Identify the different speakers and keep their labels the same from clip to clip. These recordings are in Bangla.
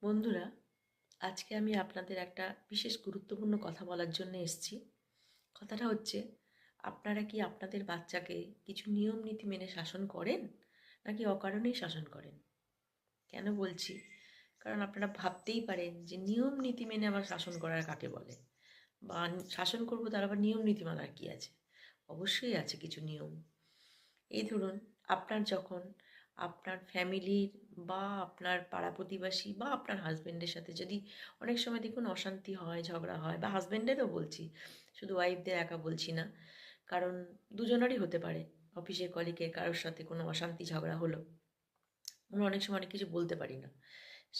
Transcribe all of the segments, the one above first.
Speaker 1: বন্ধুরা, আজকে আমি আপনাদের একটা বিশেষ গুরুত্বপূর্ণ কথা বলার জন্য এসেছি। কথাটা হচ্ছে, আপনারা কি আপনাদের বাচ্চাকে কিছু নিয়ম নীতি মেনে শাসন করেন, নাকি অকারণেই শাসন করেন? কেন বলছি? কারণ আপনারা ভাবতেই পারেন যে নিয়ম নীতি মেনে আবার শাসন করার কাকে বলে, বা শাসন করবো তার আবার নিয়ম নীতি মানার কি আছে? অবশ্যই আছে কিছু নিয়ম। এই ধরুন, আপনার যখন আপনার ফ্যামিলির বা আপনার পাড়া প্রতিবেশী বা আপনার হাজবেন্ডের সাথে যদি অনেক সময় দেখুন অশান্তি হয়, ঝগড়া হয়, বা হাজবেন্ডেরও বলছি, শুধু ওয়াইফদের একা বলছি না, কারণ দুজনেরই হতে পারে। অফিসের কলিগের কারোর সাথে কোনো অশান্তি ঝগড়া হলো, আমরা অনেক সময় অনেক কিছু বলতে পারি না।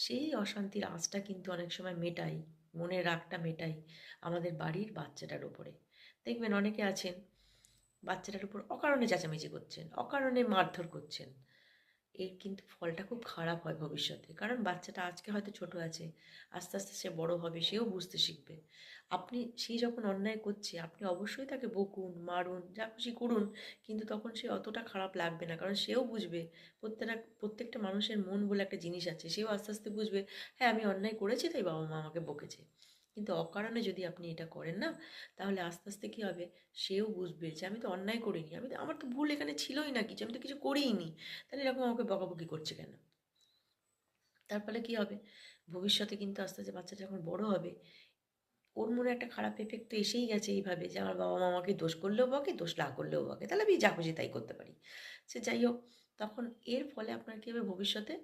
Speaker 1: সেই অশান্তির আঁচটা কিন্তু অনেক সময় মেটাই, মনের রাগটা মেটাই আমাদের বাড়ির বাচ্চাটার উপরে। দেখবেন অনেকে আছেন বাচ্চাটার উপর অকারণে চেঁচামেচি করছেন, অকারণে মারধর করছেন। এর কিন্তু ফলটা খুব খারাপ হয় ভবিষ্যতে। কারণ বাচ্চাটা আজকে হয়তো ছোট আছে, আস্তে আস্তে সে বড় হবে, সেও বুঝতে শিখবে। আপনি সেই যখন অন্যায় করছে, আপনি অবশ্যই তাকে বকুন, মারুন, যা খুশি করুন, কিন্তু তখন সে অতটা খারাপ লাগবে না, কারণ সেও বুঝবে। প্রত্যেকটা মানুষের মন বলে একটা জিনিস আছে, সেও আস্তে আস্তে বুঝবে, হ্যাঁ আমি অন্যায় করেছি তাই বাবা মা আমাকে বকেছে। কিন্তু অকারণে যদি আপনি এটা করেন না, তাহলে আস্তে আস্তে কী হবে, সেও বুঝবে যে আমি তো অন্যায় করিনি, আমার তো ভুল এখানে ছিলই না কিছু, আমি তো কিছু করিইনি, তাহলে এরকম আমাকে বকাবকি করছে কেন? তার ফলে কী হবে, ভবিষ্যতে কিন্তু আস্তে আস্তে বাচ্চা যখন বড় হবে, ওর মনে একটা খারাপ এফেক্ট তো এসেই গেছে এইভাবে, যে আমার বাবা মা আমাকে দোষ করলেও বকে, দোষ না করলেও বকে, তাহলে আমি যা খুশি তাই করতে পারি। সে যাই হোক, তখন এর ফলে আপনার কী হবে, ভবিষ্যতে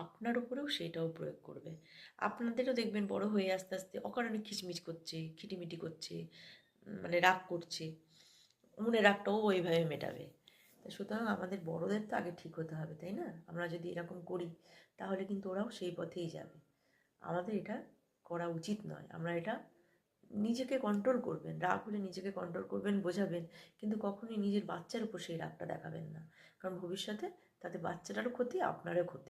Speaker 1: আপনার উপরেও সেইটাও প্রয়োগ করবে। আপনাদেরও দেখবেন বড় হয়ে আস্তে আস্তে অকারণে খিচমিচ করছে, খিটিমিটি করছে, মানে রাগ করছে, মনের রাগটাও ওইভাবে মেটাবে। তো সুতরাং আমাদের বড়দের তো আগে ঠিক হতে হবে, তাই না? আমরা যদি এরকম করি, তাহলে কিন্তু ওরাও সেই পথেই যাবে। আমাদের এটা করা উচিত নয়। আমরা এটা নিজেকে কন্ট্রোল করবেন, রাগ হলে নিজেকে কন্ট্রোল করবেন, বোঝাবেন, কিন্তু কখনোই নিজের বাচ্চার উপর সেই রাগটা দেখাবেন না। কারণ ভবিষ্যতে তাতে বাচ্চাটারও ক্ষতি, আপনারও ক্ষতি।